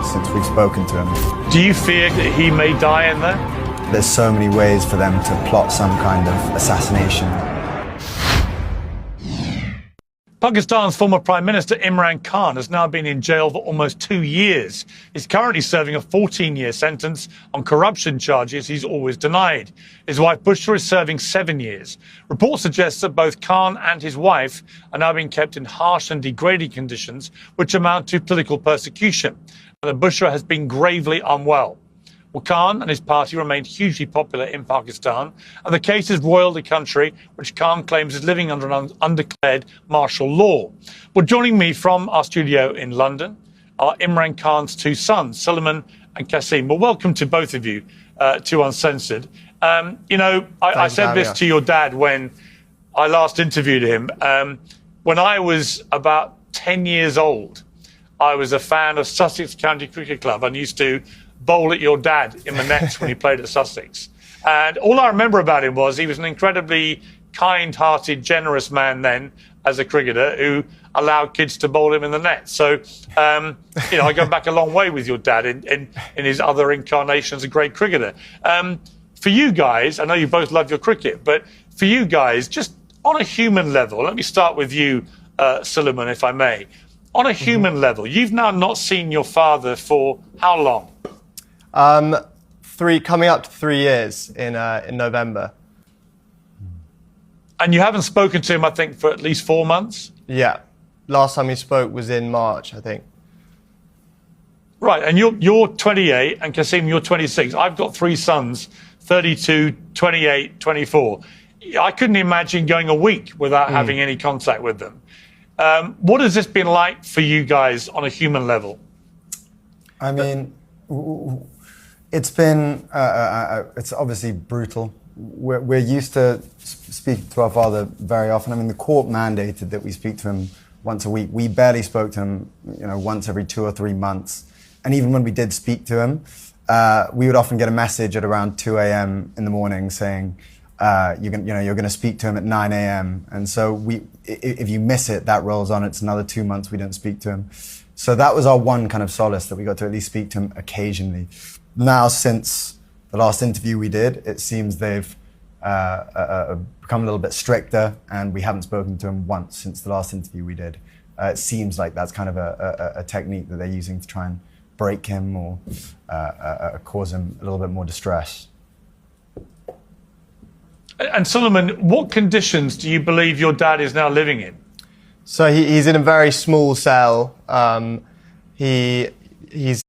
since we've spoken to him. Do you fear that he may die in there? There's so many ways for them to plot some kind of assassination. Pakistan's former Prime Minister Imran Khan has now been in jail for almost 2 years. He's currently serving a 14-year sentence on corruption charges he's always denied. His wife Bushra is serving 7 years. Reports suggest that both Khan and his wife are now being kept in harsh and degrading conditions, which amount to political persecution. And that Bushra has been gravely unwell. Well, Khan and his party remain hugely popular in Pakistan, and the case has roiled the country, which Khan claims is living under an undeclared martial law. Well, joining me from our studio in London are Imran Khan's 2 sons, Suleiman and Qasim. Well, welcome to both of you to Uncensored. I said this to your dad when I last interviewed him. When I was about 10 years old, I was a fan of Sussex County Cricket Club and used to bowl at your dad in the nets when he played at Sussex. And all I remember about him was he was an incredibly kind-hearted, generous man then as a cricketer who allowed kids to bowl him in the net. So, I go back a long way with your dad in his other incarnations, a great cricketer. For you guys, I know you both love your cricket, but for you guys, just on a human level, let me start with you, Suleiman, if I may. On a human level, you've now not seen your father for how long? Coming up to 3 years in November. And you haven't spoken to him, I think, for at least 4 months? Yeah. Last time he spoke was in March, I think. Right, and you're 28, and Qasim, you're 26. I've got 3 sons, 32, 28, 24. I couldn't imagine going a week without having any contact with them. What has this been like for you guys on a human level? I mean, it's been, it's obviously brutal. We're used to speaking to our father very often. I mean, the court mandated that we speak to him once a week. We barely spoke to him, once every 2 or 3 months. And even when we did speak to him, we would often get a message at around 2 a.m. in the morning saying, you're going to speak to him at 9 a.m. And so if you miss it, that rolls on. It's another 2 months we don't speak to him. So that was our one kind of solace, that we got to at least speak to him occasionally. Now, since the last interview we did, it seems they've become a little bit stricter, and we haven't spoken to him once since the last interview we did. It seems like that's kind of a technique that they're using to try and break him or cause him a little bit more distress. And Suleiman, what conditions do you believe your dad is now living in? So he's in a very small cell. He's